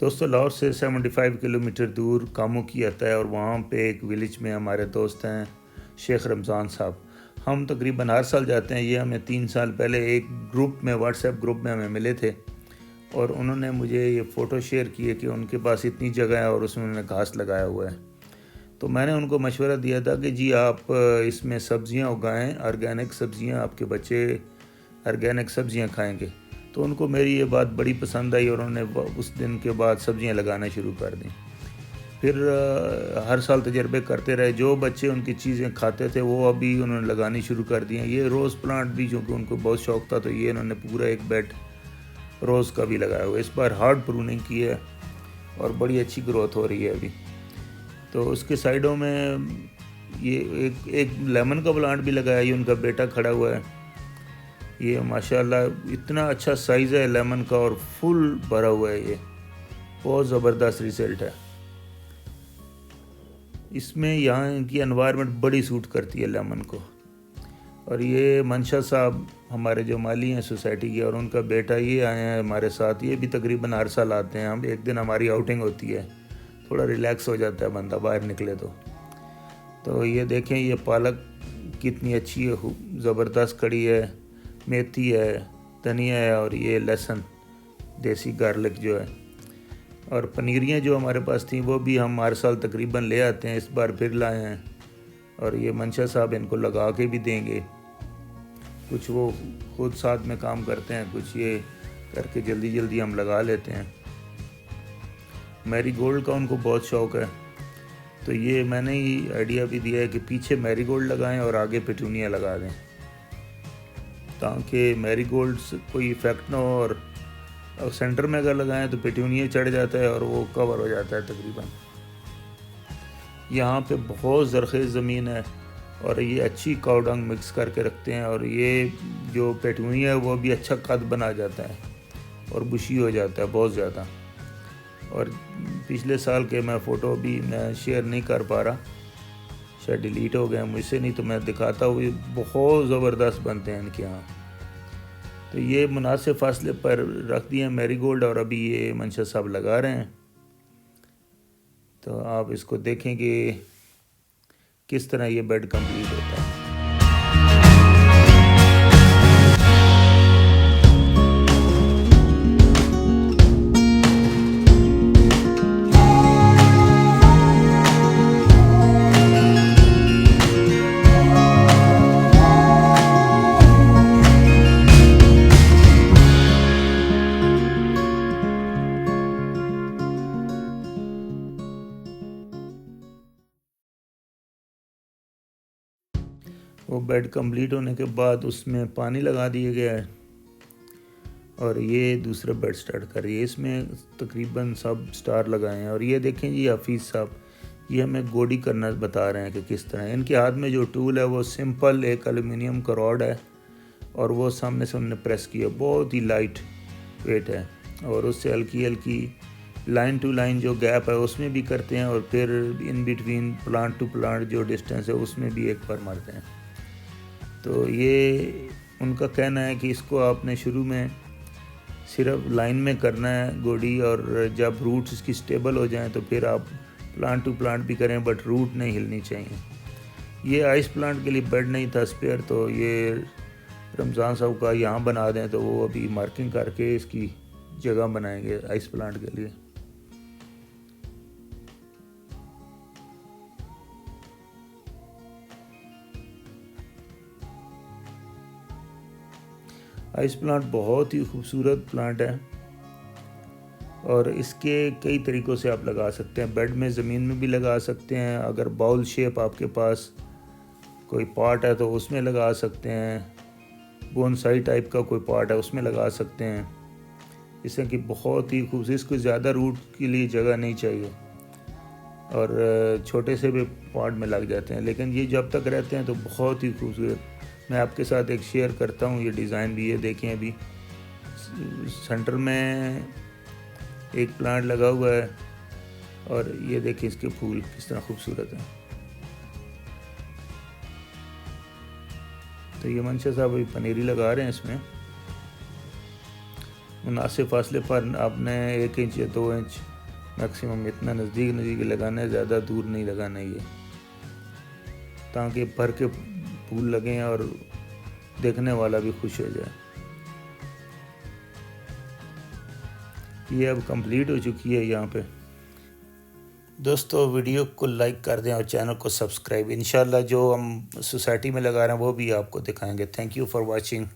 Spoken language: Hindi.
दोस्तों, लाहौर से 75 किलोमीटर दूर कामू की आता है और वहाँ पे एक विलेज में हमारे दोस्त हैं शेख रमज़ान साहब। हम तकरीबन हर साल जाते हैं। ये हमें 3 साल पहले एक ग्रुप में, व्हाट्सएप ग्रुप में हमें मिले थे और उन्होंने मुझे ये फ़ोटो शेयर किए कि उनके पास इतनी जगह है और उसमें उन्होंने घास लगाया हुआ है। तो मैंने उनको मशवरा दिया था कि जी आप इसमें सब्ज़ियाँ उगाएँ, ऑर्गेनिक सब्ज़ियाँ, आपके बच्चे ऑर्गेनिक सब्ज़ियाँ खाएँगे। तो उनको मेरी ये बात बड़ी पसंद आई और उन्होंने उस दिन के बाद सब्ज़ियाँ लगाना शुरू कर दी। फिर हर साल तजर्बे करते रहे। जो बच्चे उनकी चीज़ें खाते थे वो अभी उन्होंने लगानी शुरू कर दी हैं। ये रोज़ प्लांट भी, चूँकि उनको बहुत शौक़ था, तो ये इन्होंने पूरा एक बेड रोज़ का भी लगाया हुआ है। इस बार हार्ड प्रूनिंग की है और बड़ी अच्छी ग्रोथ हो रही है अभी। तो उसके साइडों में ये एक लेमन का प्लांट भी लगाया। ये उनका बेटा खड़ा हुआ है। ये माशाल्लाह इतना अच्छा साइज़ है लेमन का और फुल भरा हुआ है। ये बहुत ज़बरदस्त रिज़ल्ट है इसमें। यहाँ इनकी एनवायरनमेंट बड़ी सूट करती है लेमन को। और ये मंशा साहब हमारे जो माली हैं सोसाइटी के, और उनका बेटा ये आए हैं हमारे साथ। ये भी तकरीबन हर साल आते हैं। हम एक दिन हमारी आउटिंग होती है, थोड़ा रिलैक्स हो जाता है बंदा बाहर निकले तो ये देखें, ये पालक कितनी अच्छी है, ज़बरदस्त खड़ी है। मेथी है, धनिया है और ये लहसुन, देसी गार्लिक जो है। और पनीरियाँ जो हमारे पास थी वो भी हम हर साल तकरीबन ले आते हैं। इस बार फिर लाए हैं और ये मंशा साहब इनको लगा के भी देंगे। कुछ वो खुद साथ में काम करते हैं, कुछ ये करके जल्दी जल्दी हम लगा लेते हैं। मैरीगोल्ड का उनको बहुत शौक़ है, तो ये मैंने ही आइडिया भी दिया है कि पीछे मैरीगोल्ड लगाएं और आगे पेटूनिया लगा दें, ताकि मैरीगोल्ड से कोई इफ़ेक्ट ना हो। और सेंटर में अगर लगाएं तो पेटूनिया चढ़ जाता है और वो कवर हो जाता है तकरीबन। यहाँ पे बहुत ज़रख़ेज़ ज़मीन है और ये अच्छी काउडंग मिक्स करके रखते हैं। और ये जो पेटूनिया है वो भी अच्छा कद बना जाता है और बुशी हो जाता है बहुत ज़्यादा। और पिछले साल के मैं फ़ोटो भी मैं शेयर नहीं कर पा रहा, शायद डिलीट हो गए मुझसे, नहीं तो मैं दिखाता हूँ। ये बहुत ज़बरदस्त बनते हैं इनके यहाँ। तो ये मुनासिब फासले पर रख दिए मैरीगोल्ड और अभी ये मंशा साहब लगा रहे हैं। तो आप इसको देखें कि किस तरह ये बेड कंप्लीट होता है। वो बेड कंप्लीट होने के बाद उसमें पानी लगा दिया गया है और ये दूसरा बेड स्टार्ट कर रही है। इसमें तकरीबन सब स्टार लगाए हैं। और ये देखें जी, हफीज़ साहब ये हमें गोडी करना बता रहे हैं कि किस तरह। इनके हाथ में जो टूल है वो सिंपल एक एल्युमिनियम का रॉड है और वो सामने से उन्होंने प्रेस किया, बहुत ही लाइट वेट है। और उससे हल्की हल्की लाइन टू लाइन जो गैप है उसमें भी करते हैं और फिर in between plant to plant जो डिस्टेंस है उसमें भी एक बार मारते हैं। तो ये उनका कहना है कि इसको आपने शुरू में सिर्फ लाइन में करना है गोडी, और जब रूट्स इसकी स्टेबल हो जाएं तो फिर आप प्लांट टू प्लांट भी करें, बट रूट नहीं हिलनी चाहिए। ये आइस प्लांट के लिए बेड नहीं था स्पेयर, तो ये रमज़ान साहब का यहाँ बना दें तो वो अभी मार्किंग करके इसकी जगह बनाएंगे आइस प्लांट के लिए। आइस प्लांट बहुत ही खूबसूरत प्लांट है और इसके कई तरीक़ों से आप लगा सकते हैं। बेड में, ज़मीन में भी लगा सकते हैं। अगर बाउल शेप आपके पास कोई पॉट है तो उसमें लगा सकते हैं। बोनसाई टाइप का कोई पॉट है उसमें लगा सकते हैं। इससे कि बहुत ही खूबसूरत, इसको ज़्यादा रूट के लिए जगह नहीं चाहिए और छोटे से भी पॉट में लग जाते हैं, लेकिन ये जब तक रहते हैं तो बहुत ही खूबसूरत। मैं आपके साथ एक शेयर करता हूँ ये डिज़ाइन भी। ये देखें, अभी सेंटर में एक प्लांट लगा हुआ है और ये देखें इसके फूल किस तरह खूबसूरत हैं। तो ये मंशा साहब अभी पनीरी लगा रहे हैं। इसमें मुनासिब फासले पर आपने 1 इंच या 2 इंच मैक्सिमम इतना नज़दीक नज़दीक लगाना है, ज़्यादा दूर नहीं लगाना ये, ताकि भर के फूल लगें और देखने वाला भी खुश हो जाए। ये अब कंप्लीट हो चुकी है यहाँ पे। दोस्तों वीडियो को लाइक कर दें और चैनल को सब्सक्राइब। इंशाल्लाह जो हम सोसाइटी में लगा रहे हैं वो भी आपको दिखाएंगे। Thank you for watching.